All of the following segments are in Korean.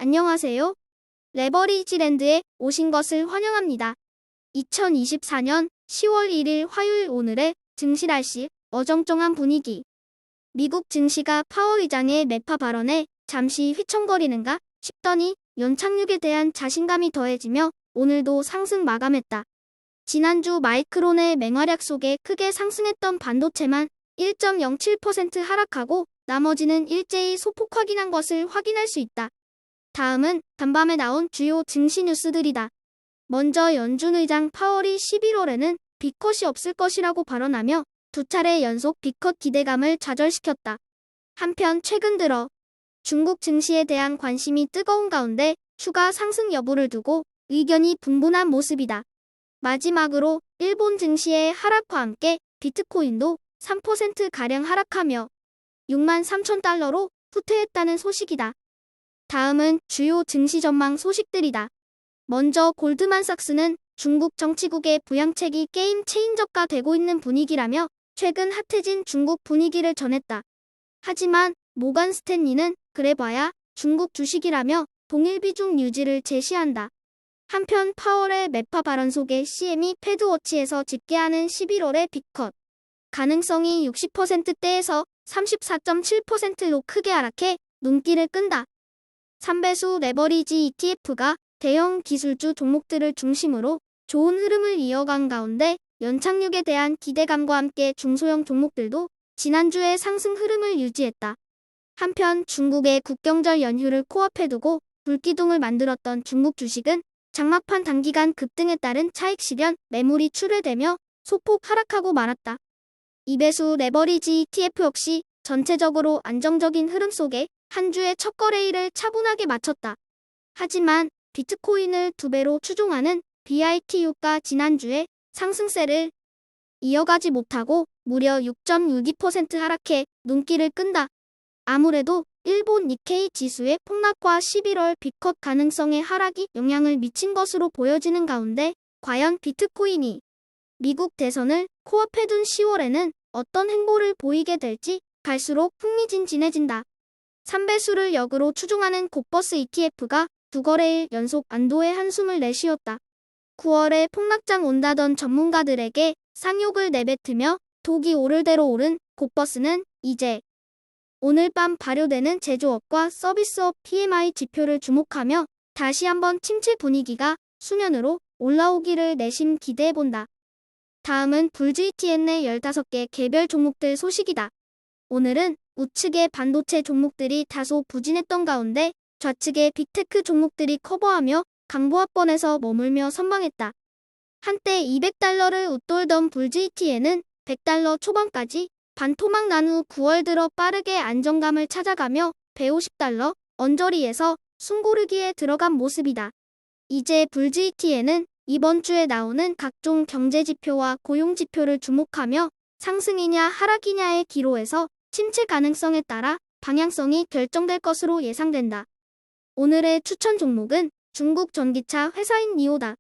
안녕하세요. 레버리지랜드에 오신 것을 환영합니다. 2024년 10월 1일 화요일 오늘의 증시 날씨, 어정쩡한 분위기. 미국 증시가 파월 의장의 매파 발언에 잠시 휘청거리는가 싶더니 연착륙에 대한 자신감이 더해지며 오늘도 상승 마감했다. 지난주 마이크론의 맹활약 속에 크게 상승했던 반도체만 1.07% 하락하고 나머지는 일제히 소폭 확인한 것을 확인할 수 있다. 다음은 간밤에 나온 주요 증시 뉴스들이다. 먼저 연준 의장 파월이 11월에는 빅컷이 없을 것이라고 발언하며 두 차례 연속 빅컷 기대감을 좌절시켰다. 한편 최근 들어 중국 증시에 대한 관심이 뜨거운 가운데 추가 상승 여부를 두고 의견이 분분한 모습이다. 마지막으로 일본 증시의 하락과 함께 비트코인도 3%가량 하락하며 63,000달러로 후퇴했다는 소식이다. 다음은 주요 증시 전망 소식들이다. 먼저 골드만삭스는 중국 정치국의 부양책이 게임 체인저가 되고 있는 분위기라며 최근 핫해진 중국 분위기를 전했다. 하지만 모간 스탠리는 그래봐야 중국 주식이라며 동일 비중 유지를 제시한다. 한편 파월의 매파 발언 속에 CME 패드워치에서 집계하는 11월의 빅컷 가능성이 60%대에서 34.7%로 크게 하락해 눈길을 끈다. 3배수 레버리지 ETF가 대형 기술주 종목들을 중심으로 좋은 흐름을 이어간 가운데 연착륙에 대한 기대감과 함께 중소형 종목들도 지난주에 상승 흐름을 유지했다. 한편 중국의 국경절 연휴를 코앞에 두고 불기둥을 만들었던 중국 주식은 장막판 단기간 급등에 따른 차익 실현 매물이 출회되며 소폭 하락하고 말았다. 2배수 레버리지 ETF 역시 전체적으로 안정적인 흐름 속에 한 주의 첫 거래일을 차분하게 마쳤다. 하지만 비트코인을 2배로 추종하는 BITU가 지난주에 상승세를 이어가지 못하고 무려 6.62% 하락해 눈길을 끈다. 아무래도 일본 니케이 지수의 폭락과 11월 빅컷 가능성의 하락이 영향을 미친 것으로 보여지는 가운데 과연 비트코인이 미국 대선을 코앞에 둔 10월에는 어떤 행보를 보이게 될지 갈수록 흥미진진해진다. 3배수를 역으로 추종하는 곧버스 ETF가 두 거래일 연속 안도의 한숨을 내쉬었다. 9월에 폭락장 온다던 전문가들에게 상욕을 내뱉으며 독이 오를 대로 오른 곧버스는 이제 오늘 밤 발효되는 제조업과 서비스업 PMI 지표를 주목하며 다시 한번 침체 분위기가 수면으로 올라오기를 내심 기대해본다. 다음은 불GTN 내 15개 개별 종목들 소식이다. 오늘은 우측의 반도체 종목들이 다소 부진했던 가운데 좌측의 빅테크 종목들이 커버하며 강보합권에서 머물며 선방했다. 한때 200달러를 웃돌던 불GTN은 100달러 초반까지 반토막 난 후 9월 들어 빠르게 안정감을 찾아가며 150달러 언저리에서 숨고르기에 들어간 모습이다. 이제 불GTN은 이번 주에 나오는 각종 경제지표와 고용지표를 주목하며 상승이냐 하락이냐의 기로에서 침체 가능성에 따라 방향성이 결정될 것으로 예상된다. 오늘의 추천 종목은 중국 전기차 회사인 니오다.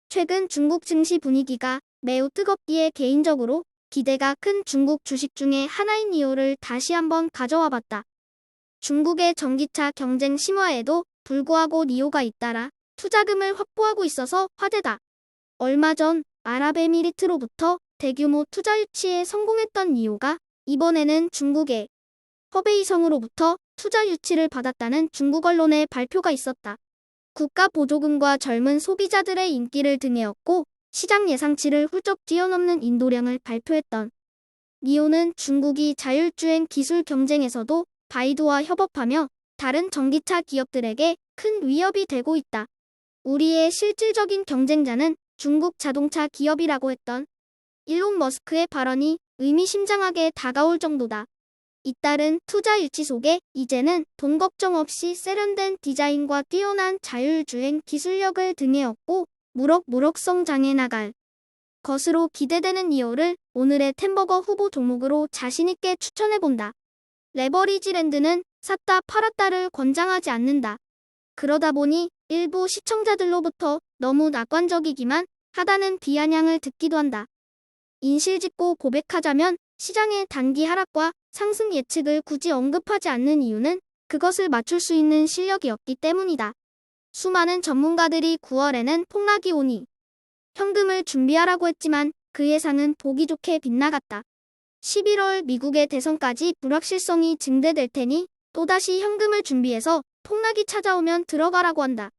최근 중국 증시 분위기가 매우 뜨겁기에 개인적으로 기대가 큰 중국 주식 중에 하나인 니오를 다시 한번 가져와 봤다. 중국의 전기차 경쟁 심화에도 불구하고 니오가 잇따라 투자금을 확보하고 있어서 화제다. 얼마 전 아랍에미리트로부터 대규모 투자 유치에 성공했던 니오가 이번에는 중국의 허베이성으로부터 투자 유치를 받았다는 중국 언론의 발표가 있었다. 국가 보조금과 젊은 소비자들의 인기를 등에 업고 시장 예상치를 훌쩍 뛰어넘는 인도량을 발표했던 니오는 중국이 자율주행 기술 경쟁에서도 바이두와 협업하며 다른 전기차 기업들에게 큰 위협이 되고 있다. 우리의 실질적인 경쟁자는 중국 자동차 기업이라고 했던 일론 머스크의 발언이 의미심장하게 다가올 정도다. 잇따른 투자 유치 속에 이제는 돈 걱정 없이 세련된 디자인과 뛰어난 자율주행 기술력을 등에 업고 무럭무럭 성장해 나갈 것으로 기대되는 니오를 오늘의 템버거 후보 종목으로 자신있게 추천해본다. 레버리지랜드는 샀다 팔았다를 권장하지 않는다. 그러다 보니 일부 시청자들로부터 너무 낙관적이기만 하다는 비아냥을 듣기도 한다. 인실짓고 고백하자면 시장의 단기 하락과 상승 예측을 굳이 언급하지 않는 이유는 그것을 맞출 수 있는 실력이었기 때문이다. 수많은 전문가들이 9월에는 폭락이 오니 현금을 준비하라고 했지만 그 예상은 보기 좋게 빗나갔다. 11월 미국의 대선까지 불확실성이 증대될 테니 또다시 현금을 준비해서 폭락이 찾아오면 들어가라고 한다.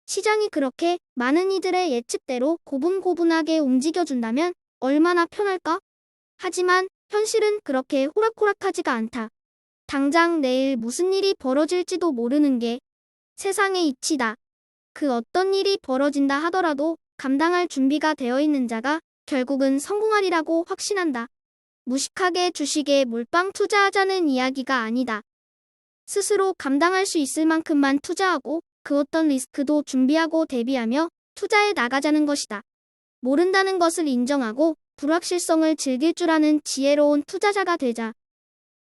시장이 그렇게 많은 이들의 예측대로 고분고분하게 움직여준다면 얼마나 편할까? 하지만 현실은 그렇게 호락호락하지가 않다. 당장 내일 무슨 일이 벌어질지도 모르는 게 세상의 이치다. 그 어떤 일이 벌어진다 하더라도 감당할 준비가 되어 있는 자가 결국은 성공하리라고 확신한다. 무식하게 주식에 몰빵 투자하자는 이야기가 아니다. 스스로 감당할 수 있을 만큼만 투자하고 그 어떤 리스크도 준비하고 대비하며 투자에 나가자는 것이다. 모른다는 것을 인정하고 불확실성을 즐길 줄 아는 지혜로운 투자자가 되자.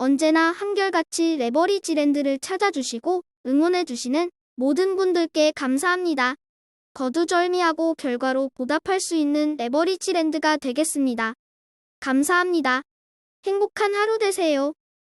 언제나 한결같이 레버리지랜드를 찾아주시고 응원해주시는 모든 분들께 감사합니다. 거두절미하고 결과로 보답할 수 있는 레버리지랜드가 되겠습니다. 감사합니다. 행복한 하루 되세요.